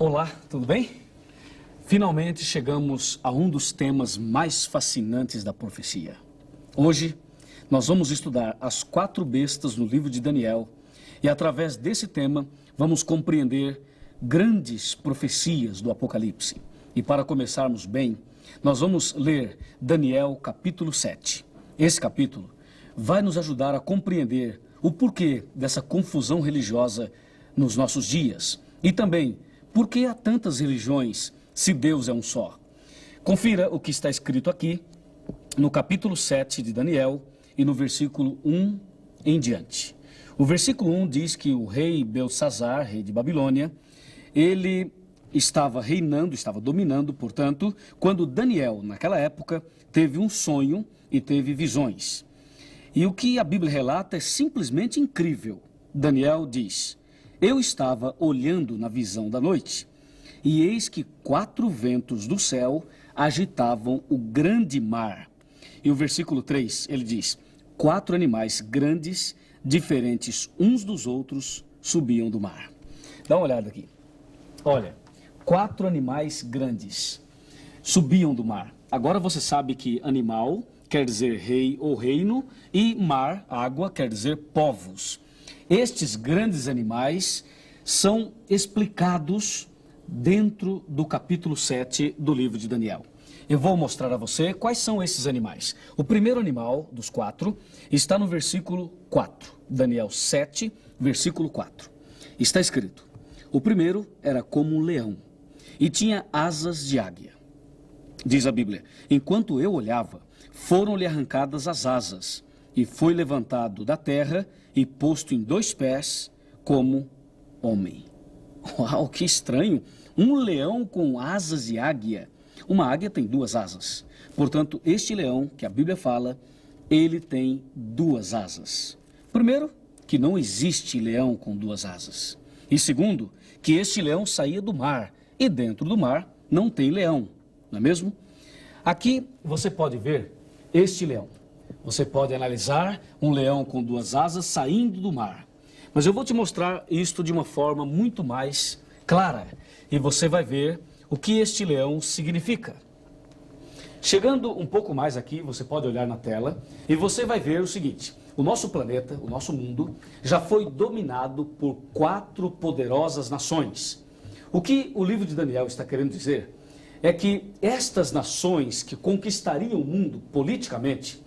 Olá, tudo bem? Finalmente chegamos a um dos temas mais fascinantes da profecia. Hoje, nós vamos estudar as 4 bestas no livro de Daniel e, através desse tema, vamos compreender grandes profecias do Apocalipse. E para começarmos bem, nós vamos ler Daniel capítulo 7. Esse capítulo vai nos ajudar a compreender o porquê dessa confusão religiosa nos nossos dias e também por que há tantas religiões se Deus é um só. Confira o que está escrito aqui no capítulo 7 de Daniel e no versículo 1 em diante. O versículo 1 diz que o rei Beltsazar, rei de Babilônia, ele estava reinando, estava dominando, portanto, quando Daniel, naquela época, teve um sonho e teve visões. E o que a Bíblia relata é simplesmente incrível. Daniel diz: eu estava olhando na visão da noite, e eis que 4 ventos do céu agitavam o grande mar. E o versículo 3, ele diz: 4 animais grandes, diferentes uns dos outros, subiam do mar. Dá uma olhada aqui. Olha, 4 animais grandes subiam do mar. Agora você sabe que animal quer dizer rei ou reino, e mar, água, quer dizer povos. Estes grandes animais são explicados dentro do capítulo 7 do livro de Daniel. Eu vou mostrar a você quais são esses animais. O primeiro animal dos 4 está no versículo 4. Daniel 7, versículo 4. Está escrito: o primeiro era como um leão e tinha asas de águia. Diz a Bíblia: enquanto eu olhava, foram-lhe arrancadas as asas, e foi levantado da terra e posto em 2 pés como homem. Uau, que estranho! Um leão com asas de águia. Uma águia tem 2 asas. Portanto, este leão, que a Bíblia fala, ele tem 2 asas. Primeiro, que não existe leão com 2 asas. E segundo, que este leão saía do mar, e dentro do mar não tem leão, não é mesmo? Aqui você pode ver este leão. Você pode analisar um leão com 2 asas saindo do mar. Mas eu vou te mostrar isto de uma forma muito mais clara. E você vai ver o que este leão significa. Chegando um pouco mais aqui, você pode olhar na tela e você vai ver o seguinte: o nosso planeta, o nosso mundo, já foi dominado por 4 poderosas nações. O que o livro de Daniel está querendo dizer é que estas nações que conquistariam o mundo politicamente,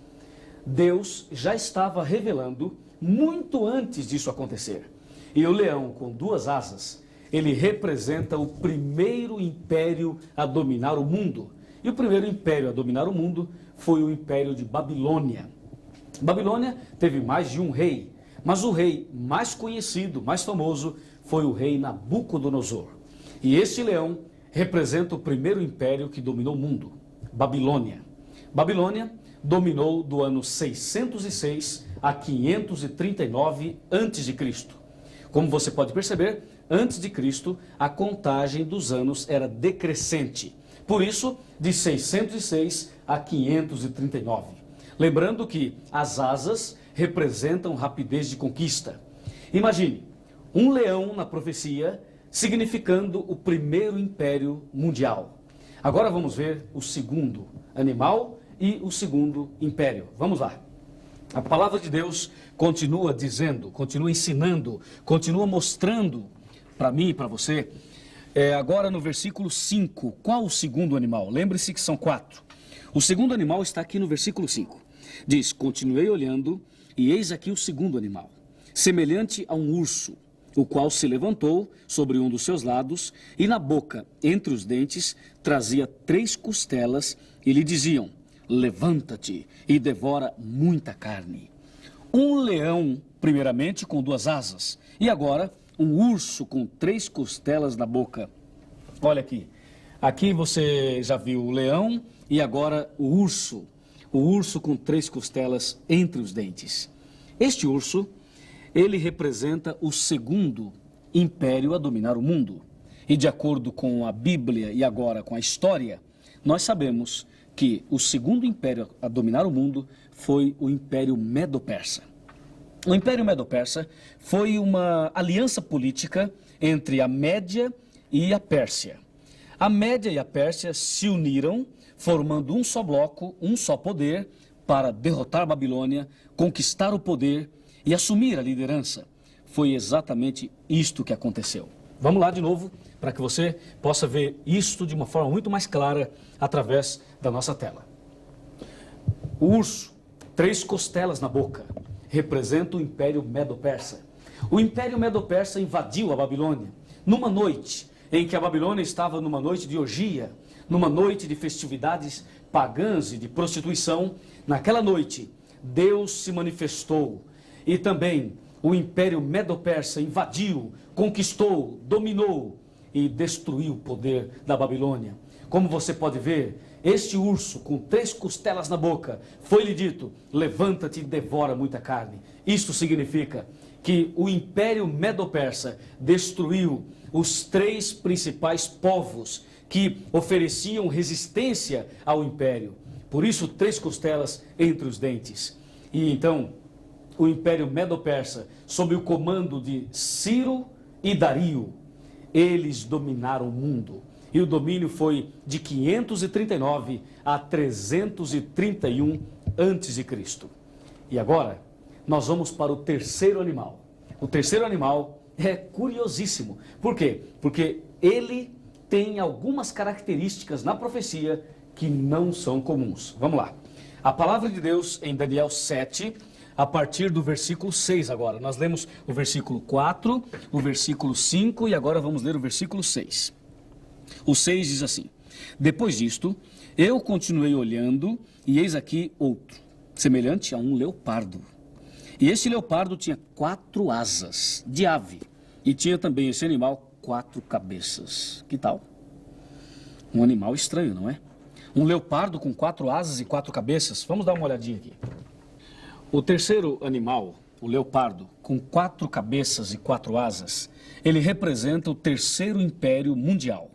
Deus já estava revelando muito antes disso acontecer. E o leão com 2 asas, ele representa o primeiro império a dominar o mundo. E o primeiro império a dominar o mundo foi o império de Babilônia. Babilônia teve mais de um rei, mas o rei mais conhecido, mais famoso, foi o rei Nabucodonosor. E este leão representa o primeiro império que dominou o mundo, Babilônia. Babilônia dominou do ano 606 a 539 a.C. Como você pode perceber, antes de Cristo, a contagem dos anos era decrescente. Por isso, de 606 a 539. Lembrando que as asas representam rapidez de conquista. Imagine, um leão na profecia significando o primeiro império mundial. Agora vamos ver o segundo animal e o segundo império. Vamos lá. A palavra de Deus continua dizendo, continua ensinando, continua mostrando para mim e para você. Agora no versículo 5, qual o segundo animal? Lembre-se que são 4. O segundo animal está aqui no versículo 5. Diz: continuei olhando e eis aqui o segundo animal, semelhante a um urso, o qual se levantou sobre um dos seus lados, e na boca, entre os dentes, trazia 3 costelas, e lhe diziam: levanta-te e devora muita carne. Um leão, primeiramente, com 2 asas, e agora um urso com 3 costelas na boca. Olha aqui. Aqui você já viu o leão e agora o urso. O urso com 3 costelas entre os dentes. Este urso, ele representa o segundo império a dominar o mundo. E de acordo com a Bíblia e agora com a história, nós sabemos que o segundo império a dominar o mundo foi o Império Medo-Persa. O Império Medo-Persa foi uma aliança política entre a Média e a Pérsia. A Média e a Pérsia se uniram, formando um só bloco, um só poder, para derrotar a Babilônia, conquistar o poder e assumir a liderança. Foi exatamente isto que aconteceu. Vamos lá de novo, para que você possa ver isto de uma forma muito mais clara através da nossa tela. O urso, 3 costelas na boca, representa o Império Medo-Persa. O Império Medo-Persa invadiu a Babilônia numa noite em que a Babilônia estava numa noite de orgia, numa noite de festividades pagãs e de prostituição. Naquela noite, Deus se manifestou e também o Império Medo-Persa invadiu, conquistou, dominou e destruiu o poder da Babilônia. Como você pode ver, este urso com 3 costelas na boca, foi-lhe dito, levanta-te e devora muita carne. Isto significa que o Império Medo-Persa destruiu os 3 principais povos que ofereciam resistência ao Império. Por isso, 3 costelas entre os dentes. E então, o Império Medo-Persa, sob o comando de Ciro e Dario, eles dominaram o mundo. E o domínio foi de 539 a 331 a.C. E agora, nós vamos para o terceiro animal. O terceiro animal é curiosíssimo. Por quê? Porque ele tem algumas características na profecia que não são comuns. Vamos lá. A palavra de Deus em Daniel 7, a partir do versículo 6 agora. Nós lemos o versículo 4, o versículo 5 e agora vamos ler o versículo 6. O 6 diz assim: depois disto, eu continuei olhando, e eis aqui outro, semelhante a um leopardo. E esse leopardo tinha 4 asas de ave, e tinha também esse animal 4 cabeças. Que tal? Um animal estranho, não é? Um leopardo com 4 asas e 4 cabeças. Vamos dar uma olhadinha aqui. O terceiro animal, o leopardo, com 4 cabeças e 4 asas, ele representa o terceiro império mundial.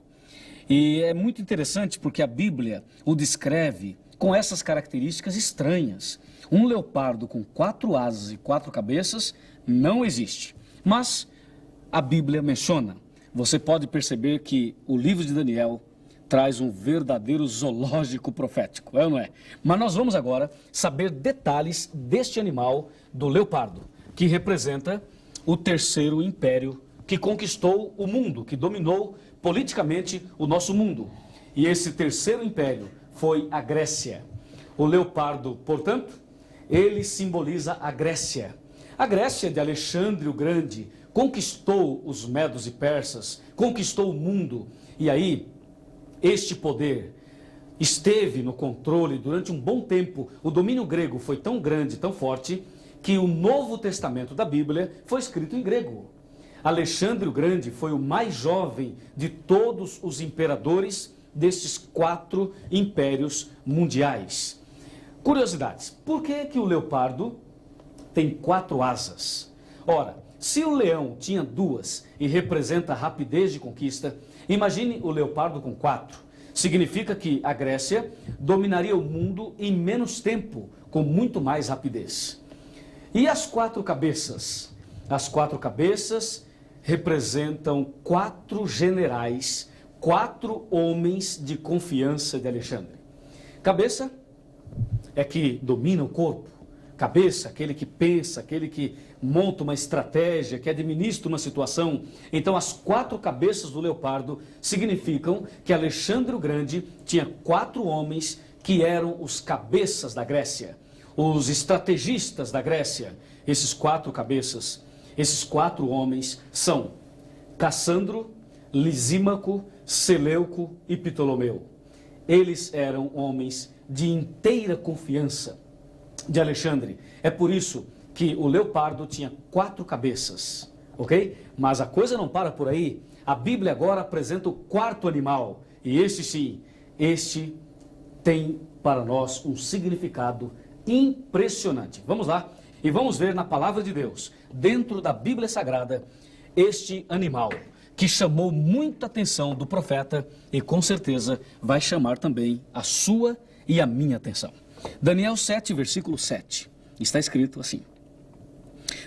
E é muito interessante porque a Bíblia o descreve com essas características estranhas. Um leopardo com 4 asas e 4 cabeças não existe. Mas a Bíblia menciona. Você pode perceber que o livro de Daniel traz um verdadeiro zoológico profético, é ou não é? Mas nós vamos agora saber detalhes deste animal do leopardo, que representa o terceiro império que conquistou o mundo, que dominou politicamente o nosso mundo. E esse terceiro império foi a Grécia. O leopardo, portanto, ele simboliza a Grécia. A Grécia de Alexandre o Grande conquistou os medos e persas, conquistou o mundo. E aí, este poder esteve no controle durante um bom tempo. O domínio grego foi tão grande, tão forte, que o Novo Testamento da Bíblia foi escrito em grego. Alexandre o Grande foi o mais jovem de todos os imperadores destes 4 impérios mundiais. Curiosidades: por que o leopardo tem 4 asas? Ora, se o leão tinha 2 e representa a rapidez de conquista, imagine o leopardo com 4. Significa que a Grécia dominaria o mundo em menos tempo, com muito mais rapidez. E as 4 cabeças? As 4 cabeças representam 4 generais, 4 homens de confiança de Alexandre. Cabeça é que domina o corpo. Cabeça, aquele que pensa, aquele que monta uma estratégia, que administra uma situação. Então, as 4 cabeças do leopardo significam que Alexandre o Grande tinha 4 homens que eram os cabeças da Grécia, os estrategistas da Grécia. Esses 4 cabeças, esses 4 homens são Cassandro, Lisímaco, Seleuco e Ptolomeu. Eles eram homens de inteira confiança de Alexandre. É por isso que o leopardo tinha 4 cabeças, ok? Mas a coisa não para por aí. A Bíblia agora apresenta o 4º animal. E este sim, este tem para nós um significado impressionante. Vamos lá e vamos ver na palavra de Deus, dentro da Bíblia Sagrada, este animal que chamou muita atenção do profeta e com certeza vai chamar também a sua e a minha atenção. Daniel 7, versículo 7, está escrito assim: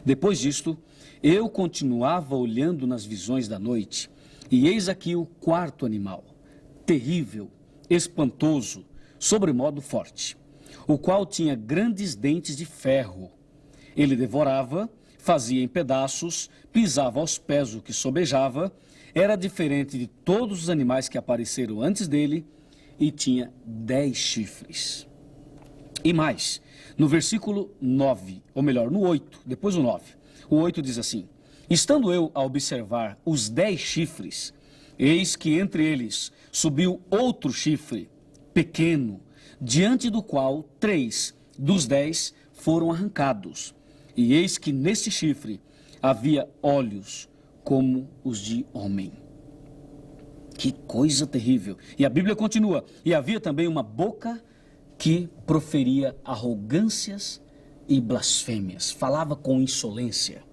depois disto, eu continuava olhando nas visões da noite, E eis aqui o quarto animal, terrível, espantoso, sobremodo forte, o qual tinha grandes dentes de ferro. Ele devorava, fazia em pedaços, pisava aos pés o que sobejava, era diferente de todos os animais que apareceram antes dele e tinha 10 chifres. E mais, no versículo 9, ou melhor, no 8, depois do 9, o 8 diz assim: estando eu a observar os 10 chifres, eis que entre eles subiu outro chifre, pequeno, diante do qual 3 dos 10 foram arrancados. E eis que neste chifre havia olhos como os de homem. Que coisa terrível! E a Bíblia continua: e havia também uma boca que proferia arrogâncias e blasfêmias, falava com insolência.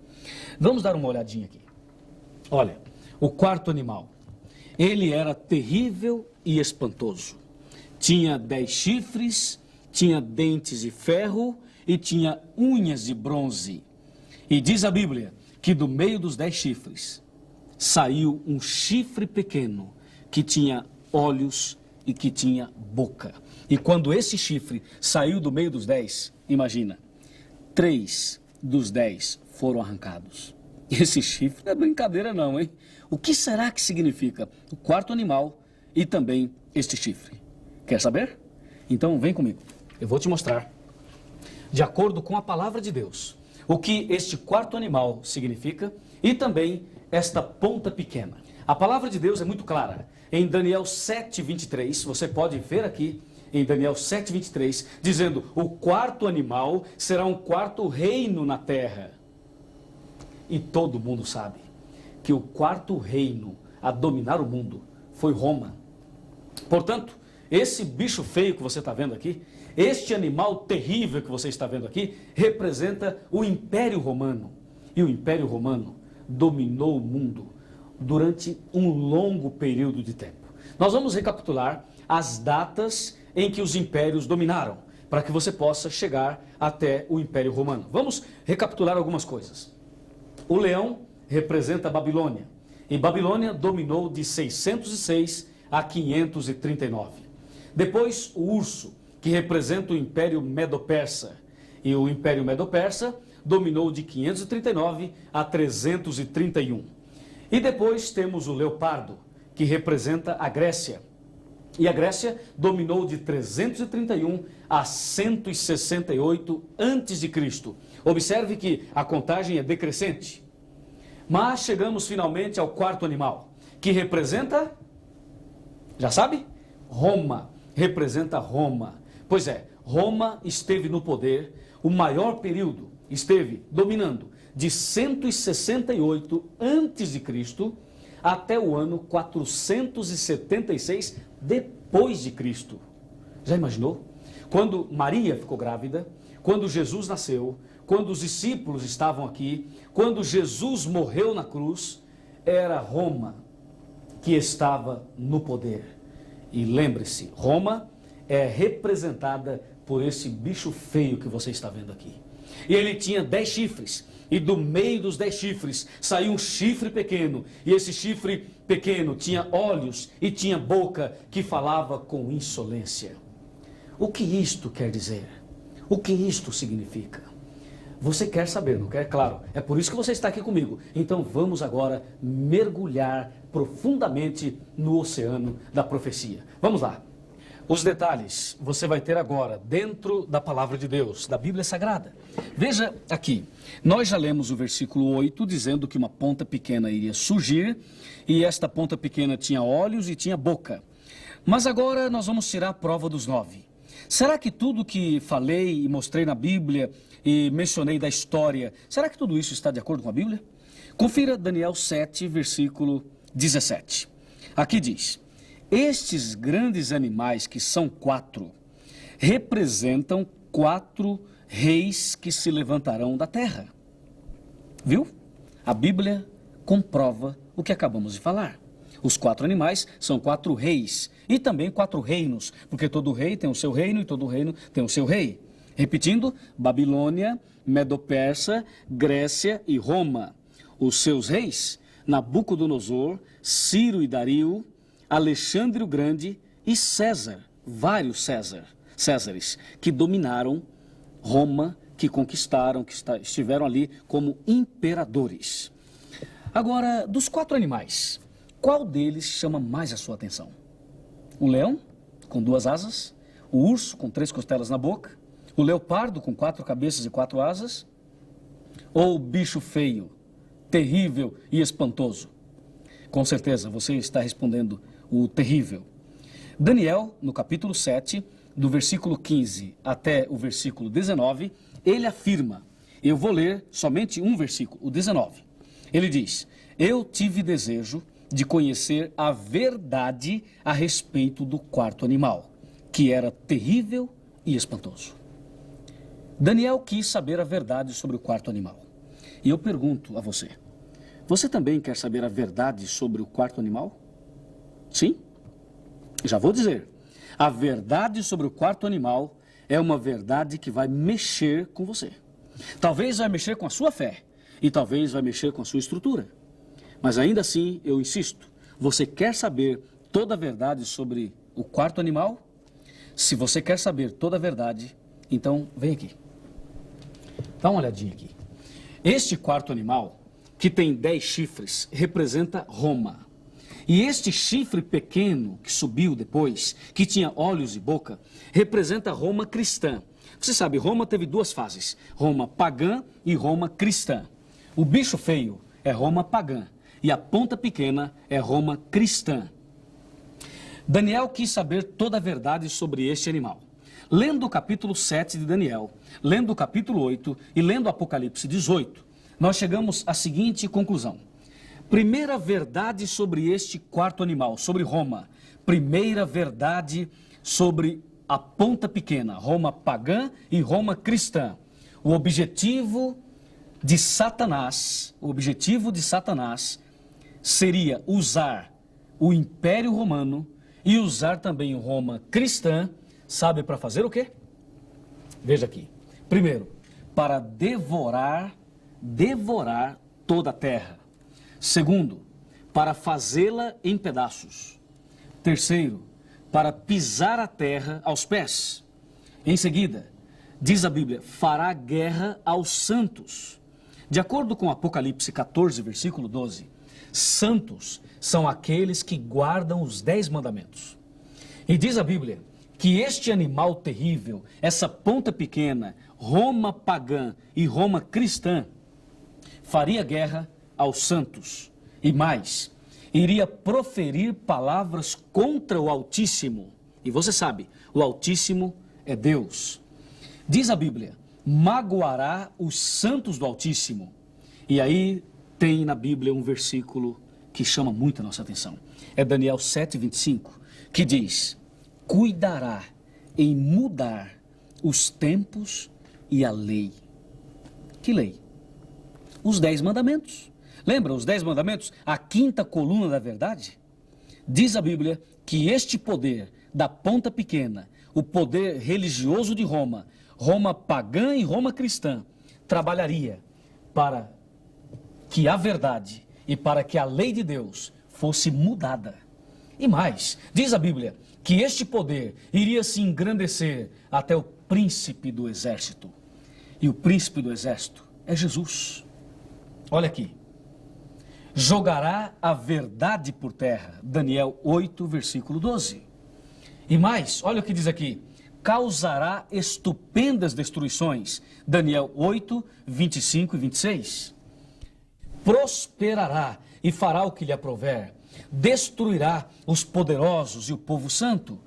Vamos dar uma olhadinha aqui. Olha, o quarto animal, ele era terrível e espantoso. Tinha 10 chifres, tinha dentes de ferro e tinha unhas de bronze. E diz a Bíblia que do meio dos 10 chifres saiu um chifre pequeno que tinha olhos e que tinha boca. E quando esse chifre saiu do meio dos 10, imagina, 3 dos 10 foram arrancados. Esse chifre não é brincadeira não, hein? O que será que significa o quarto animal e também este chifre? Quer saber? Então vem comigo, eu vou te mostrar, de acordo com a palavra de Deus, o que este quarto animal significa e também esta ponta pequena. A palavra de Deus é muito clara. Em Daniel 7:23, você pode ver aqui, em Daniel 7:23, dizendo: o quarto animal será um quarto reino na terra. E todo mundo sabe que o quarto reino a dominar o mundo foi Roma. Portanto, esse bicho feio que você está vendo aqui, este animal terrível que você está vendo aqui, representa o Império Romano. E o Império Romano dominou o mundo durante um longo período de tempo. Nós vamos recapitular as datas em que os impérios dominaram, para que você possa chegar até o Império Romano. Vamos recapitular algumas coisas. O leão representa a Babilônia, e Babilônia dominou de 606 a 539. Depois, o urso, que representa o Império Medo-Persa, e o Império Medo-Persa dominou de 539 a 331. E depois temos o leopardo, que representa a Grécia. E a Grécia dominou de 331 a 168 a.C. Observe que a contagem é decrescente. Mas chegamos finalmente ao quarto animal, que representa, já sabe? Roma, representa Roma. Pois é, Roma esteve no poder o maior período, esteve dominando de 168 a.C. até o ano 476 depois de Cristo. Já imaginou? Quando Maria ficou grávida, quando Jesus nasceu, quando os discípulos estavam aqui, quando Jesus morreu na cruz, era Roma que estava no poder. E lembre-se, Roma é representada por esse bicho feio que você está vendo aqui. E ele tinha 10 chifres, e do meio dos 10 chifres saiu um chifre pequeno, e esse chifre pequeno tinha olhos e tinha boca que falava com insolência. O que isto quer dizer? O que isto significa? Você quer saber, não quer? Claro, é por isso que você está aqui comigo. Então vamos agora mergulhar profundamente no oceano da profecia. Vamos lá. Os detalhes você vai ter agora dentro da palavra de Deus, da Bíblia Sagrada. Veja aqui, nós já lemos o versículo 8 dizendo que uma ponta pequena iria surgir e esta ponta pequena tinha olhos e tinha boca. Mas agora nós vamos tirar a prova dos 9. Será que tudo que falei e mostrei na Bíblia e mencionei da história, será que tudo isso está de acordo com a Bíblia? Confira Daniel 7, versículo 17. Aqui diz: estes grandes animais, que são 4, representam 4 reis que se levantarão da terra. Viu? A Bíblia comprova o que acabamos de falar. Os 4 animais são 4 reis e também 4 reinos, porque todo rei tem o seu reino e todo reino tem o seu rei. Repetindo, Babilônia, Medo-Persa, Grécia e Roma. Os seus reis Nabucodonosor, Ciro e Dario, Alexandre o Grande e César, vários Césares, que dominaram Roma, que conquistaram, que estiveram ali como imperadores. Agora, dos 4 animais, qual deles chama mais a sua atenção? O leão, com 2 asas, o urso, com 3 costelas na boca, o leopardo, com 4 cabeças e 4 asas, ou o bicho feio, terrível e espantoso? Com certeza, você está respondendo o terrível. Daniel, no capítulo 7, do versículo 15 até o versículo 19, ele afirma, eu vou ler somente um versículo, o 19. Ele diz, eu tive desejo de conhecer a verdade a respeito do 4º animal, que era terrível e espantoso. Daniel quis saber a verdade sobre o 4º animal. E eu pergunto a você, você também quer saber a verdade sobre o 4º animal? Sim? Já vou dizer, a verdade sobre o 4º animal é uma verdade que vai mexer com você. Talvez vai mexer com a sua fé e talvez vai mexer com a sua estrutura. Mas ainda assim, eu insisto, você quer saber toda a verdade sobre o 4º animal? Se você quer saber toda a verdade, então vem aqui. Dá uma olhadinha aqui. Este 4º animal, que tem 10 chifres, representa Roma. E este chifre pequeno que subiu depois, que tinha olhos e boca, representa Roma cristã. Você sabe, Roma teve 2 fases, Roma pagã e Roma cristã. O bicho feio é Roma pagã e a ponta pequena é Roma cristã. Daniel quis saber toda a verdade sobre este animal. Lendo o capítulo 7 de Daniel, lendo o capítulo 8 e lendo o Apocalipse 18, nós chegamos à seguinte conclusão. Primeira verdade sobre este 4º animal, sobre Roma. Primeira verdade sobre a ponta pequena, Roma pagã e Roma cristã. O objetivo de Satanás seria usar o Império Romano e usar também Roma cristã, sabe para fazer o quê? Veja aqui. Primeiro, para devorar toda a terra. Segundo, para fazê-la em pedaços. Terceiro, para pisar a terra aos pés. Em seguida, diz a Bíblia, fará guerra aos santos. De acordo com Apocalipse 14, versículo 12, santos são aqueles que guardam os 10 mandamentos. E diz a Bíblia que este animal terrível, essa ponta pequena, Roma pagã e Roma cristã, faria guerra aos santos e mais, iria proferir palavras contra o Altíssimo. E você sabe, o Altíssimo é Deus. Diz a Bíblia, magoará os santos do Altíssimo. E aí tem na Bíblia um versículo que chama muito a nossa atenção. É Daniel 7, 25, que diz, cuidará em mudar os tempos e a lei. Que lei? Os 10 mandamentos. Lembra os 10 mandamentos? A 5ª coluna da verdade? Diz a Bíblia que este poder da ponta pequena, o poder religioso de Roma, Roma pagã e Roma cristã, trabalharia para que a verdade e para que a lei de Deus fosse mudada. E mais, diz a Bíblia que este poder iria se engrandecer até o príncipe do exército. E o príncipe do exército é Jesus. Olha aqui. Jogará a verdade por terra. Daniel 8, versículo 12. E mais, olha o que diz aqui. Causará estupendas destruições. Daniel 8, 25 e 26. Prosperará e fará o que lhe aprouver. Destruirá os poderosos e o povo santo.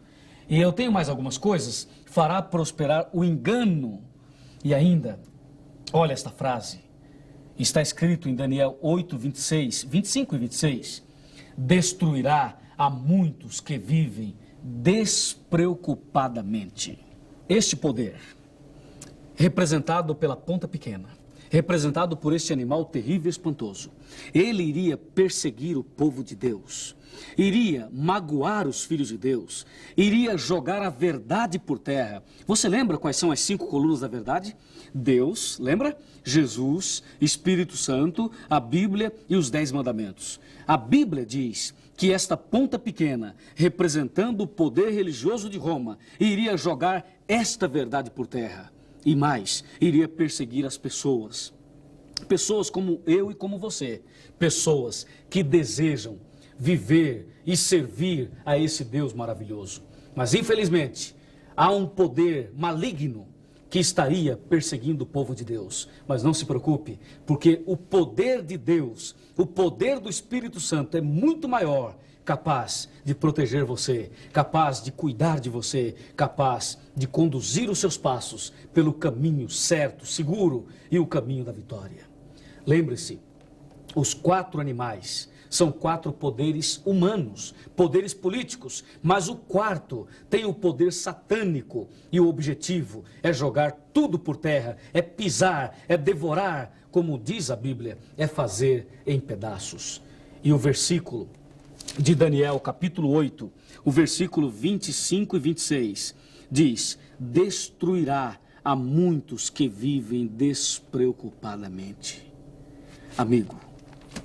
E eu tenho mais algumas coisas. Fará prosperar o engano. E ainda, olha esta frase. Está escrito em Daniel 8, 26, 25 e 26. Destruirá a muitos que vivem despreocupadamente. Este poder, representado pela ponta pequena, representado por este animal terrível e espantoso. Ele iria perseguir o povo de Deus, iria magoar os filhos de Deus, iria jogar a verdade por terra. Você lembra quais são as 5 colunas da verdade? Deus, lembra? Jesus, Espírito Santo, a Bíblia e os 10 mandamentos. A Bíblia diz que esta ponta pequena, representando o poder religioso de Roma, iria jogar esta verdade por terra. E mais, iria perseguir as pessoas. Pessoas como eu e como você. Pessoas que desejam viver e servir a esse Deus maravilhoso. Mas, infelizmente, há um poder maligno que estaria perseguindo o povo de Deus. Mas não se preocupe, porque o poder de Deus, o poder do Espírito Santo é muito maior, capaz de proteger você, capaz de cuidar de você, capaz de conduzir os seus passos pelo caminho certo, seguro e o caminho da vitória. Lembre-se, os 4 animais são 4 poderes humanos, poderes políticos, mas o 4º tem o poder satânico e o objetivo é jogar tudo por terra, é pisar, é devorar, como diz a Bíblia, é fazer em pedaços. E o versículo de Daniel, capítulo 8, o versículo 25 e 26, diz: destruirá a muitos que vivem despreocupadamente. Amigo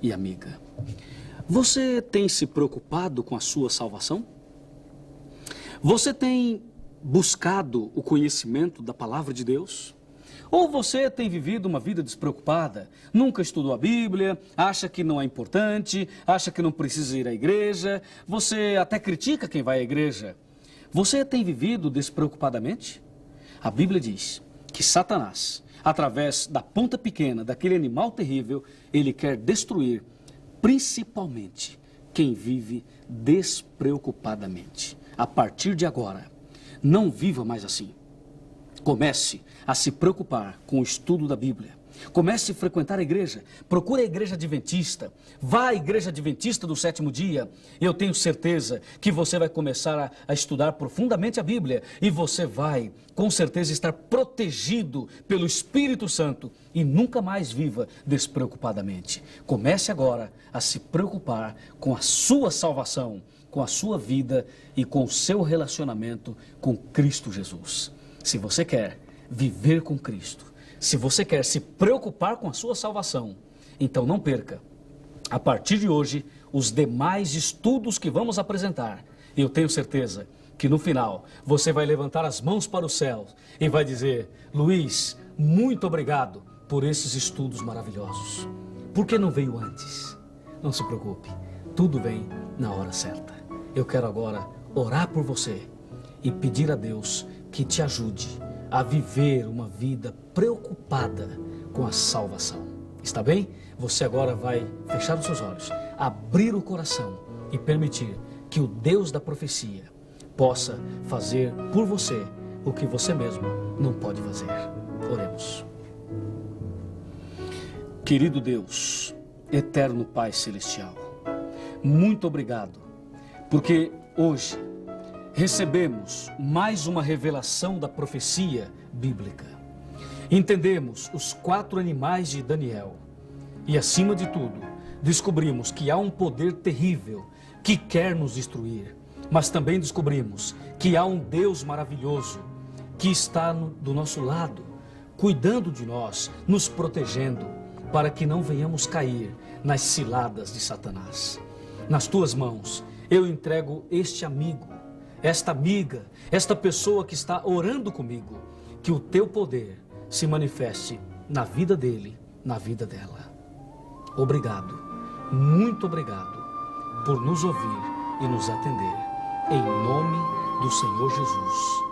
e amiga, você tem se preocupado com a sua salvação? Você tem buscado o conhecimento da palavra de Deus? Ou você tem vivido uma vida despreocupada, nunca estudou a Bíblia, acha que não é importante, acha que não precisa ir à igreja, você até critica quem vai à igreja. Você tem vivido despreocupadamente? A Bíblia diz que Satanás, através da ponta pequena daquele animal terrível, ele quer destruir principalmente quem vive despreocupadamente. A partir de agora, não viva mais assim. Comece a se preocupar com o estudo da Bíblia. Comece a frequentar a igreja. Procure a igreja adventista. Vá à igreja adventista do 7º dia. Eu tenho certeza que você vai começar a estudar profundamente a Bíblia. E você vai, com certeza, estar protegido pelo Espírito Santo. E nunca mais viva despreocupadamente. Comece agora a se preocupar com a sua salvação, com a sua vida e com o seu relacionamento com Cristo Jesus. Se você quer viver com Cristo, se você quer se preocupar com a sua salvação, então não perca, a partir de hoje, os demais estudos que vamos apresentar. Eu tenho certeza que no final você vai levantar as mãos para o céu e vai dizer: Luiz, muito obrigado por esses estudos maravilhosos. Por que não veio antes? Não se preocupe, tudo vem na hora certa. Eu quero agora orar por você e pedir a Deus que te ajude a viver uma vida preocupada com a salvação. Está bem? Você agora vai fechar os seus olhos, abrir o coração e permitir que o Deus da profecia possa fazer por você o que você mesmo não pode fazer. Oremos. Querido Deus, eterno Pai Celestial, muito obrigado, porque hoje recebemos mais uma revelação da profecia bíblica. Entendemos os 4 animais de Daniel e, acima de tudo, descobrimos que há um poder terrível que quer nos destruir, mas também descobrimos que há um Deus maravilhoso que está do nosso lado, cuidando de nós, nos protegendo, para que não venhamos cair nas ciladas de Satanás. Nas tuas mãos, eu entrego este amigo, esta amiga, esta pessoa que está orando comigo, que o teu poder se manifeste na vida dele, na vida dela. Obrigado, muito obrigado por nos ouvir e nos atender. Em nome do Senhor Jesus.